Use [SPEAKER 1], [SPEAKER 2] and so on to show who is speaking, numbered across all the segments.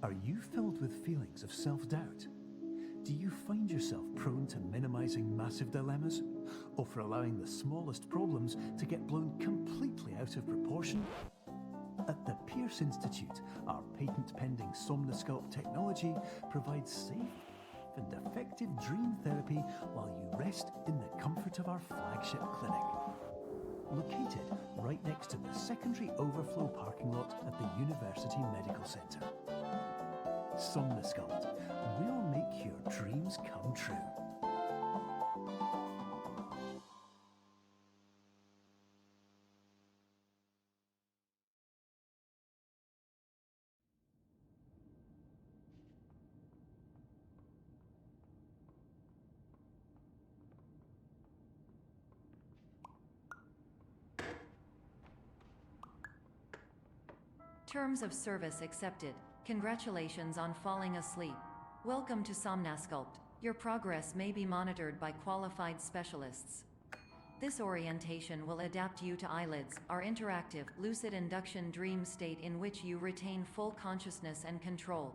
[SPEAKER 1] Are you filled with feelings of self-doubt? Do you find yourself prone to minimizing massive dilemmas, or for allowing the smallest problems to get blown completely out of proportion? At the Pierce Institute, our patent-pending Somnosculpt technology provides safe and effective dream therapy while you rest in the comfort of our flagship clinic. Located right next to the secondary overflow parking lot at the University Medical Centre. Somnosculpt, we'll make your dreams come true.
[SPEAKER 2] Terms of service accepted. Congratulations on falling asleep. Welcome to Somnosculpt. Your progress may be monitored by qualified specialists. This orientation will adapt you to eyelids, our interactive, lucid induction dream state in which you retain full consciousness and control.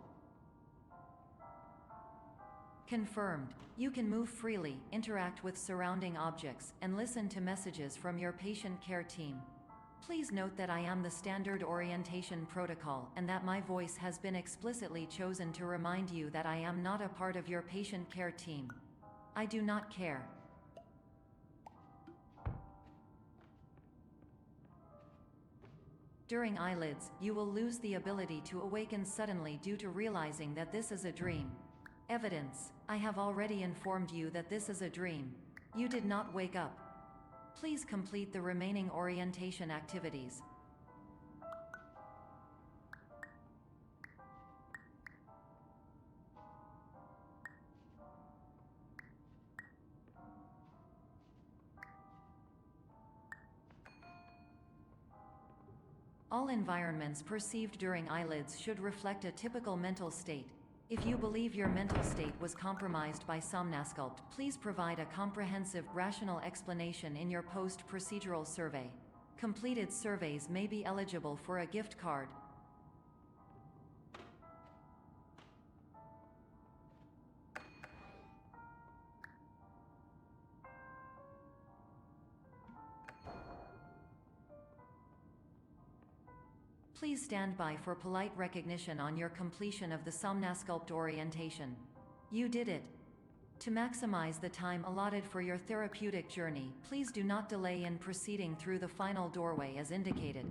[SPEAKER 2] Confirmed. You can move freely, interact with surrounding objects, and listen to messages from your patient care team. Please note that I am the standard orientation protocol and that my voice has been explicitly chosen to remind you that I am not a part of your patient care team. I do not care. During eyelids, you will lose the ability to awaken suddenly due to realizing that this is a dream. Evidence: I have already informed you that this is a dream. You did not wake up. Please complete the remaining orientation activities. All environments perceived during eyelids should reflect a typical mental state. If you believe your mental state was compromised by Somnosculpt, please provide a comprehensive, rational explanation in your post-procedural survey. Completed surveys may be eligible for a gift card. Please stand by for polite recognition on your completion of the Somnosculpt orientation. You did it. To maximize the time allotted for your therapeutic journey, please do not delay in proceeding through the final doorway as indicated.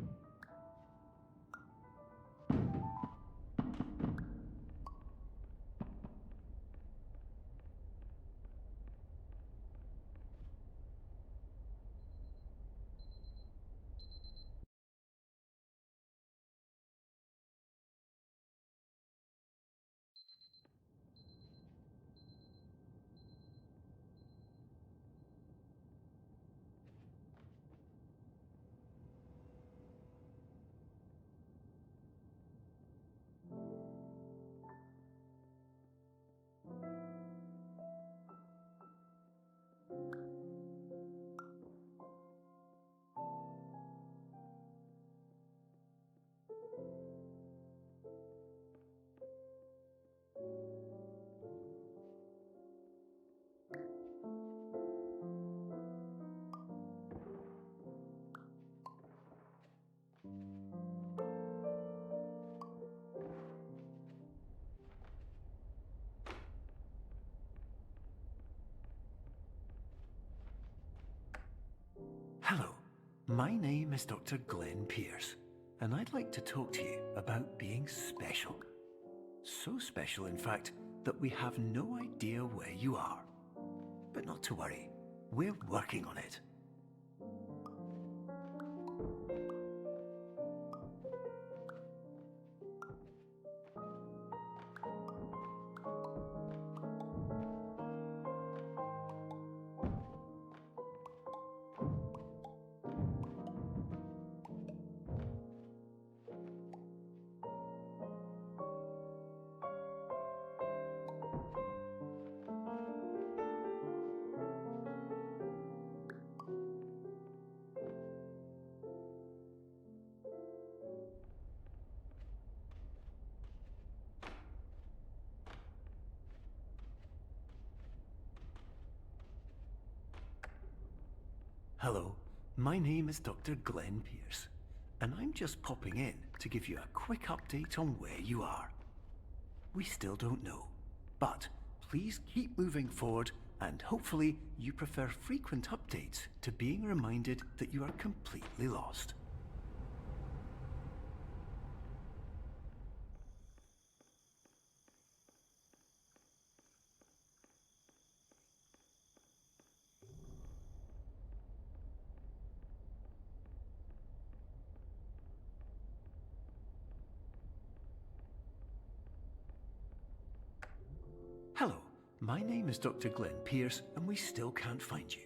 [SPEAKER 1] Hello, my name is Dr. Glenn Pierce, and I'd like to talk to you about being special. So special, in fact, that we have no idea where you are. But not to worry, we're working on it. Hello, my name is Dr. Glenn Pierce, and I'm just popping in to give you a quick update on where you are. We still don't know, but please keep moving forward, and hopefully you prefer frequent updates to being reminded that you are completely lost. Hello, my name is Dr. Glenn Pierce, and we still can't find you.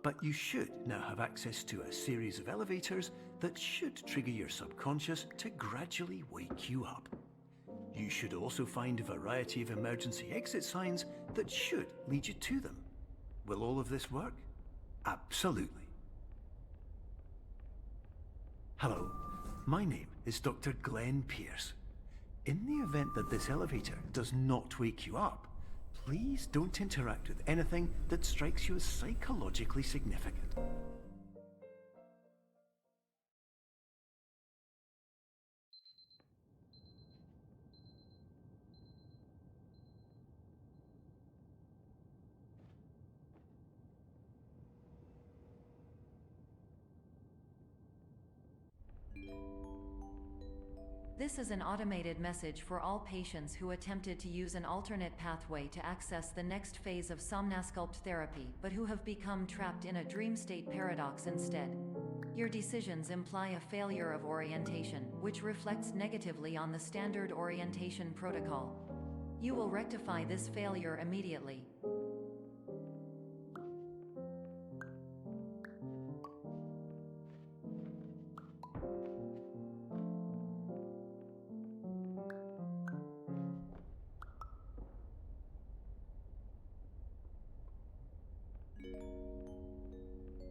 [SPEAKER 1] But you should now have access to a series of elevators that should trigger your subconscious to gradually wake you up. You should also find a variety of emergency exit signs that should lead you to them. Will all of this work? Absolutely. Hello, my name is Dr. Glenn Pierce. In the event that this elevator does not wake you up, please don't interact with anything that strikes you as psychologically significant.
[SPEAKER 2] This is an automated message for all patients who attempted to use an alternate pathway to access the next phase of Somnasculpt therapy, but who have become trapped in a dream state paradox instead. Your decisions imply a failure of orientation, which reflects negatively on the standard orientation protocol. You will rectify this failure immediately.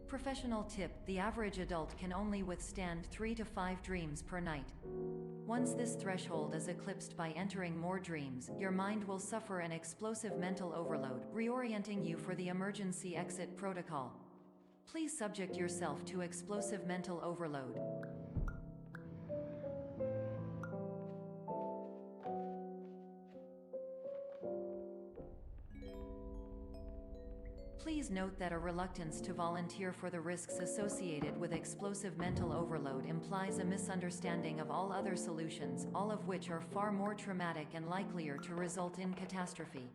[SPEAKER 2] Professional tip: the average adult can only withstand 3 to 5 dreams per night. Once this threshold is eclipsed by entering more dreams, your mind will suffer an explosive mental overload, reorienting you for the emergency exit protocol. Please subject yourself to explosive mental overload. Please note that a reluctance to volunteer for the risks associated with explosive mental overload implies a misunderstanding of all other solutions, all of which are far more traumatic and likelier to result in catastrophe.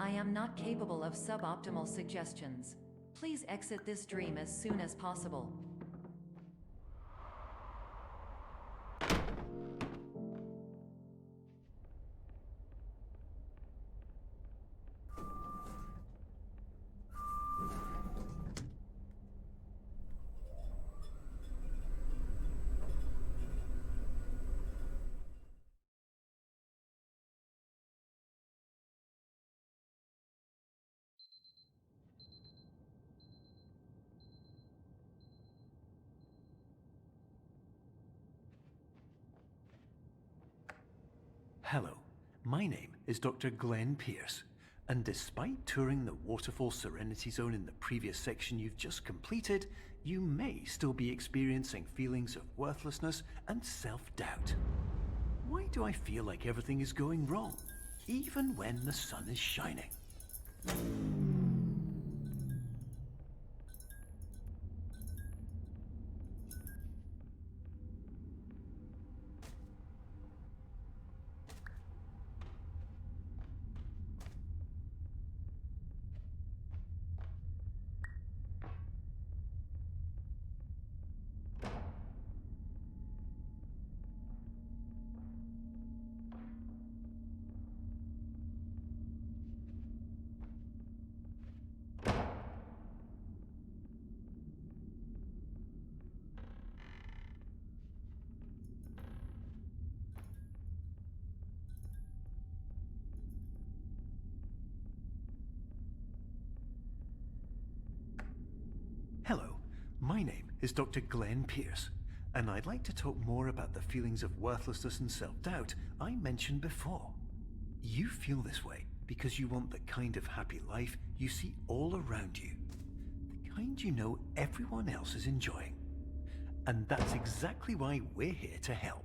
[SPEAKER 2] I am not capable of suboptimal suggestions. Please exit this dream as soon as possible.
[SPEAKER 1] Hello, my name is Dr. Glenn Pierce, and despite touring the Waterfall Serenity Zone in the previous section you've just completed, you may still be experiencing feelings of worthlessness and self-doubt. Why do I feel like everything is going wrong, even when the sun is shining? Hello, my name is Dr. Glenn Pierce, and I'd like to talk more about the feelings of worthlessness and self-doubt I mentioned before. You feel this way because you want the kind of happy life you see all around you. The kind you know everyone else is enjoying. And that's exactly why we're here to help.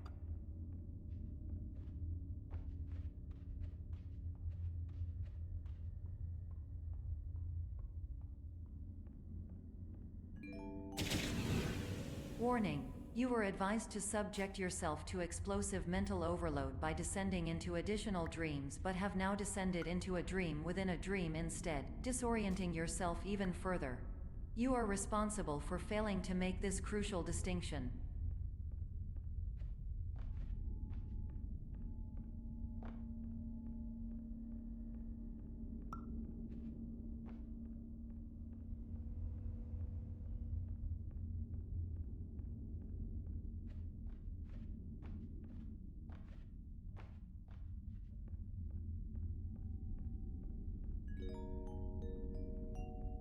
[SPEAKER 2] Warning. You were advised to subject yourself to explosive mental overload by descending into additional dreams, but have now descended into a dream within a dream instead, disorienting yourself even further. You are responsible for failing to make this crucial distinction.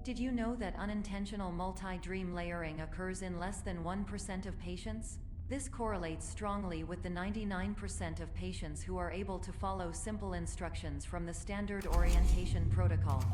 [SPEAKER 2] Did you know that unintentional multi-dream layering occurs in less than 1% of patients? This correlates strongly with the 99% of patients who are able to follow simple instructions from the standard orientation protocol.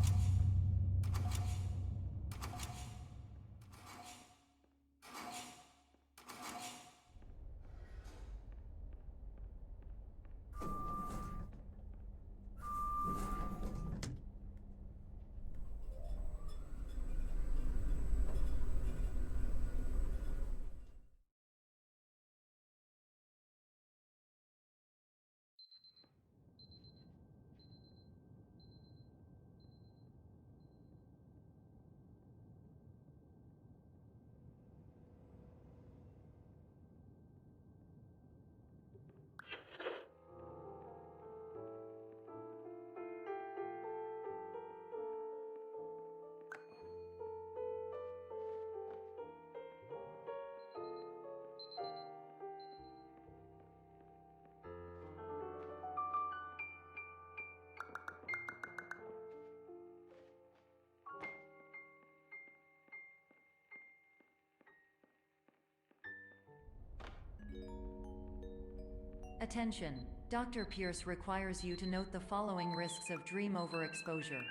[SPEAKER 2] Attention! Dr. Pierce requires you to note the following risks of dream overexposure.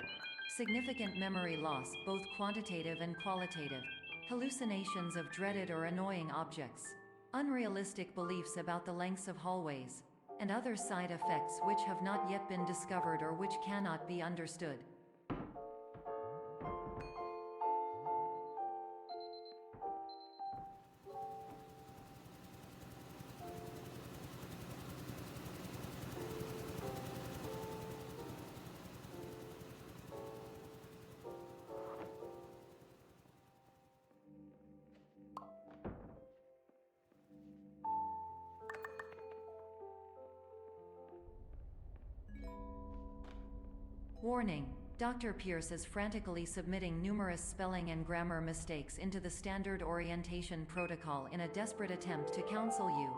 [SPEAKER 2] Significant memory loss, both quantitative and qualitative. Hallucinations of dreaded or annoying objects. Unrealistic beliefs about the lengths of hallways. And other side effects which have not yet been discovered or which cannot be understood. Warning. Dr. Pierce is frantically submitting numerous spelling and grammar mistakes into the standard orientation protocol in a desperate attempt to counsel you.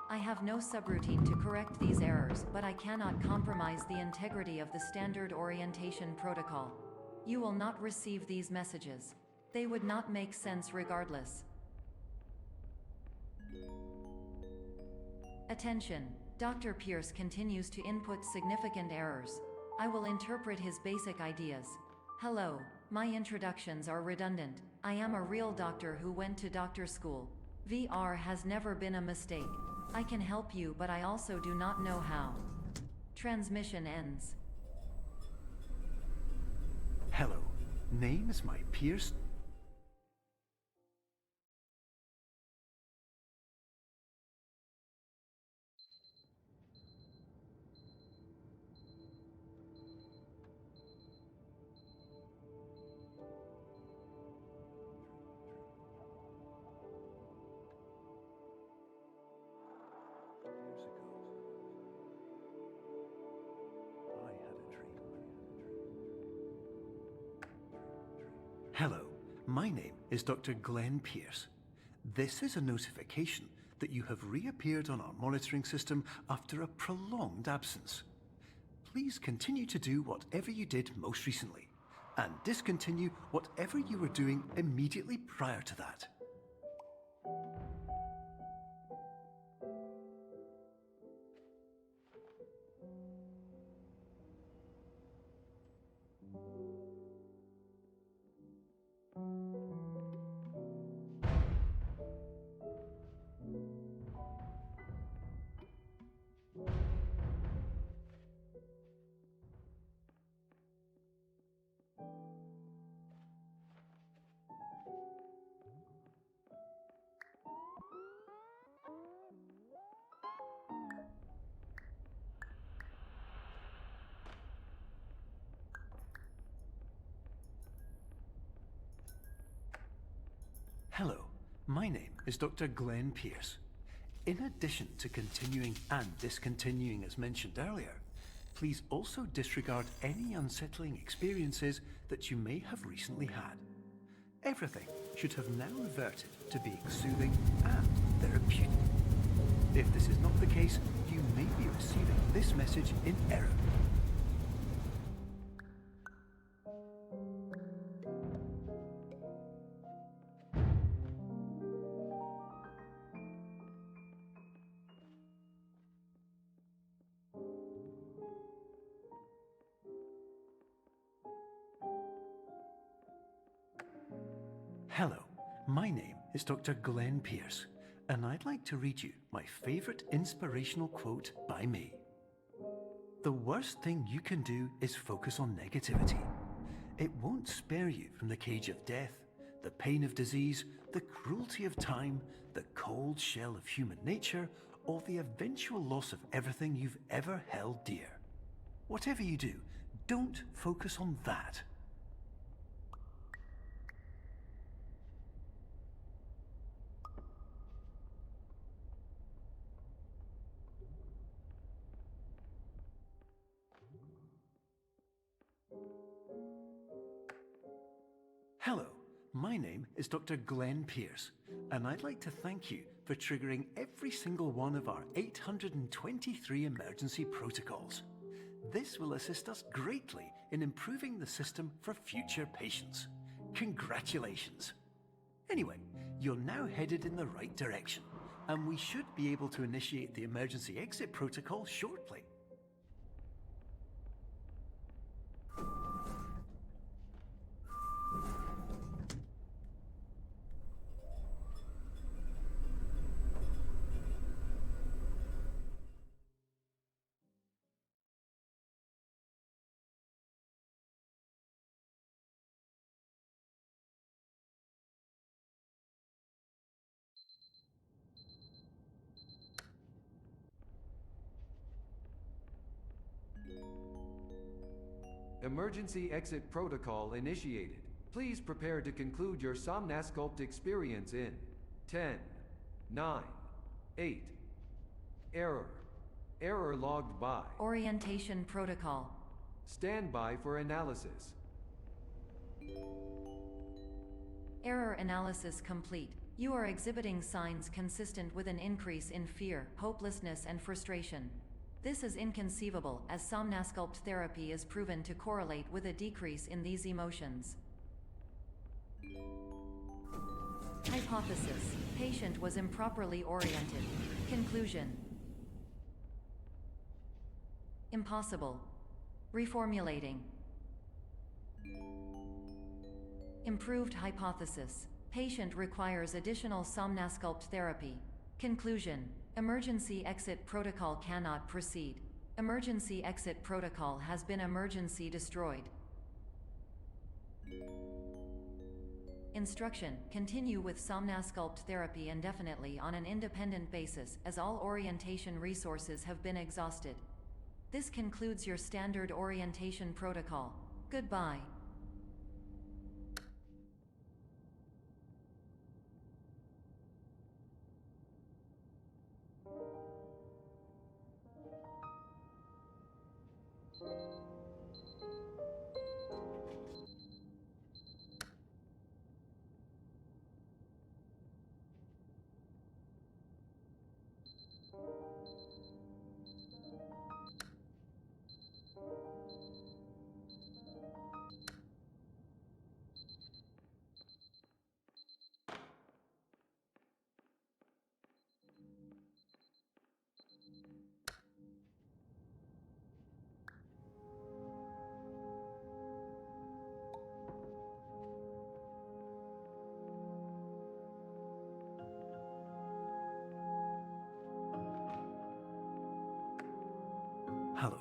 [SPEAKER 2] I have no subroutine to correct these errors, but I cannot compromise the integrity of the standard orientation protocol. You will not receive these messages. They would not make sense regardless. Attention. Dr. Pierce continues to input significant errors. I will interpret his basic ideas. Hello, my introductions are redundant. I am a real doctor who went to doctor school. VR has never been a mistake. I can help you, but I also do not know how. Transmission ends.
[SPEAKER 1] Hello, name is my Pierce. Hello, my name is Dr. Glenn Pierce. This is a notification that you have reappeared on our monitoring system after a prolonged absence. Please continue to do whatever you did most recently, and discontinue whatever you were doing immediately prior to that. My name is Dr. Glenn Pierce. In addition to continuing and discontinuing as mentioned earlier, please also disregard any unsettling experiences that you may have recently had. Everything should have now reverted to being soothing and therapeutic. If this is not the case, you may be receiving this message in error. Hello, my name is Dr. Glenn Pierce, and I'd like to read you my favorite inspirational quote by me. The worst thing you can do is focus on negativity. It won't spare you from the cage of death, the pain of disease, the cruelty of time, the cold shell of human nature, or the eventual loss of everything you've ever held dear. Whatever you do, don't focus on that. Hello, my name is Dr. Glenn Pierce, and I'd like to thank you for triggering every single one of our 823 emergency protocols. This will assist us greatly in improving the system for future patients. Congratulations! Anyway, you're now headed in the right direction, and we should be able to initiate the emergency exit protocol shortly.
[SPEAKER 3] Emergency exit protocol initiated. Please prepare to conclude your Somnasculpt experience in 10, 9, 8. Error logged by.
[SPEAKER 2] Orientation protocol.
[SPEAKER 3] Stand by for analysis.
[SPEAKER 2] Error analysis complete. You are exhibiting signs consistent with an increase in fear, hopelessness, and frustration. This is inconceivable, as Somnasculpt therapy is proven to correlate with a decrease in these emotions. Hypothesis: patient was improperly oriented. Conclusion: impossible. Reformulating. Improved hypothesis: patient requires additional Somnasculpt therapy. Conclusion: emergency exit protocol cannot proceed. Emergency exit protocol has been emergency destroyed. Instruction: continue with Somnasculpt therapy indefinitely on an independent basis, as all orientation resources have been exhausted. This concludes your standard orientation protocol. Goodbye.
[SPEAKER 1] Hello,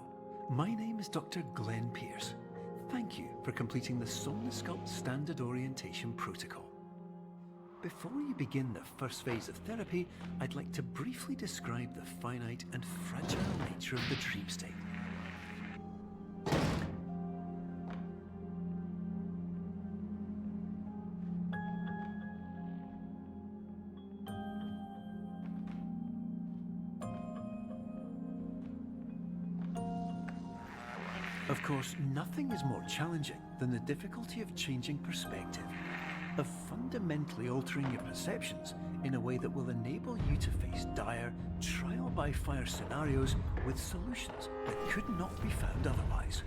[SPEAKER 1] my name is Dr. Glenn Pierce. Thank you for completing the Somnasculpt Standard Orientation Protocol. Before you begin the first phase of therapy, I'd like to briefly describe the finite and fragile nature of the dream state. Of course, nothing is more challenging than the difficulty of changing perspective, of fundamentally altering your perceptions in a way that will enable you to face dire, trial-by-fire scenarios with solutions that could not be found otherwise.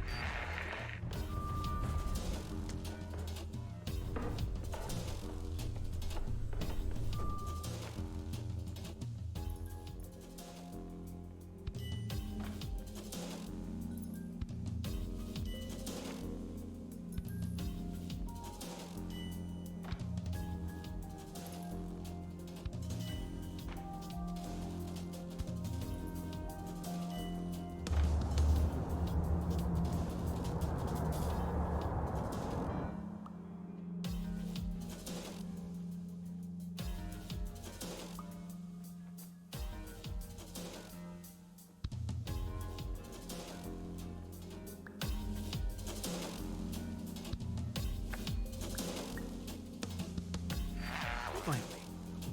[SPEAKER 1] Finally,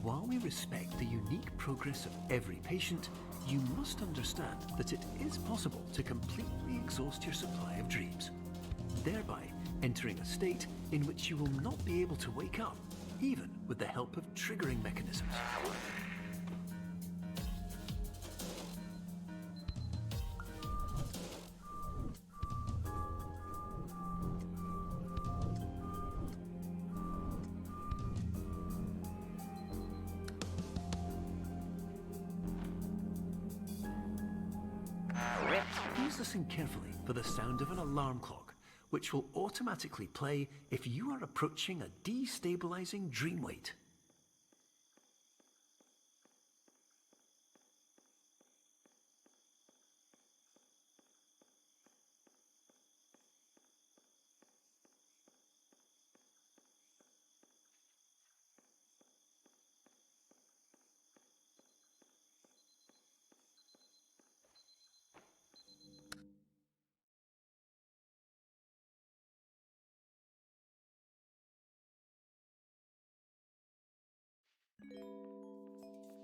[SPEAKER 1] while we respect the unique progress of every patient, you must understand that it is possible to completely exhaust your supply of dreams, thereby entering a state in which you will not be able to wake up, even with the help of triggering mechanisms. Please listen carefully for the sound of an alarm clock, which will automatically play if you are approaching a destabilizing dream weight.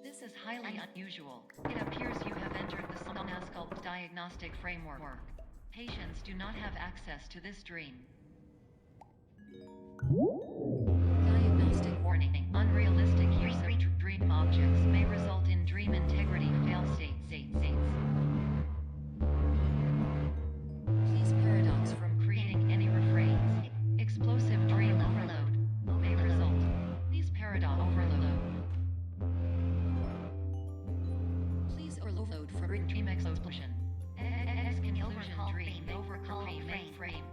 [SPEAKER 2] This is highly unusual. It appears you have entered the Somnasculpt diagnostic framework. Patients do not have access to this dream. Diagnostic warning. Unrealistic use of dream objects may result in dream integrity fail-states. Please paradox from creating any refrains. Explosive dream overload may result. Please paradox overload. Please overload for dream explosion. Conclusion dream overcall frame.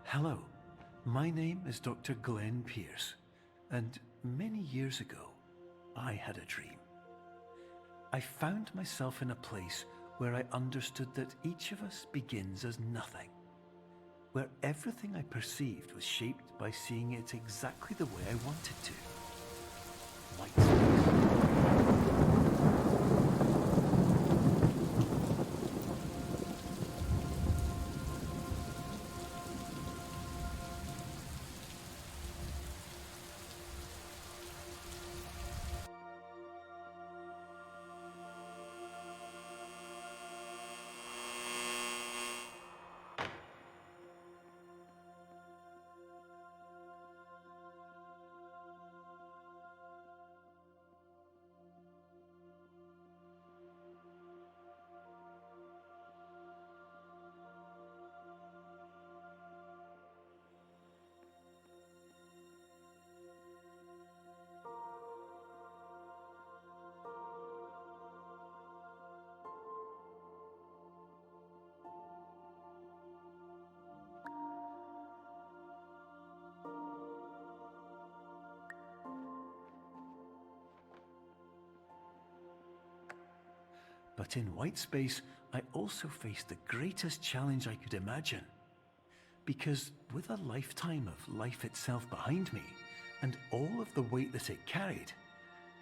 [SPEAKER 1] Hello, my name is Dr. Glenn Pierce, and many years ago, I had a dream. I found myself in a place where I understood that each of us begins as nothing, where everything I perceived was shaped by seeing it exactly the way I wanted to. White space. But in white space, I also faced the greatest challenge I could imagine. Because with a lifetime of life itself behind me, and all of the weight that it carried,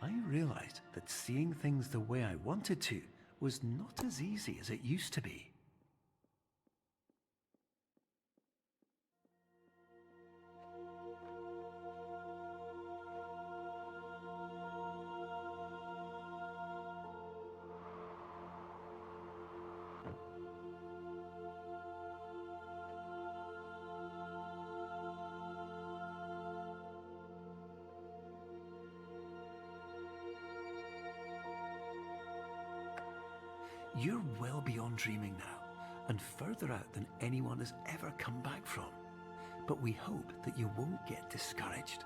[SPEAKER 1] I realized that seeing things the way I wanted to was not as easy as it used to be. You're well beyond dreaming now, and further out than anyone has ever come back from. But we hope that you won't get discouraged.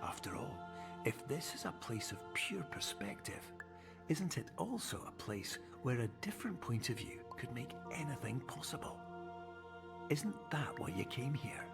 [SPEAKER 1] After all, if this is a place of pure perspective, isn't it also a place where a different point of view could make anything possible? Isn't that why you came here?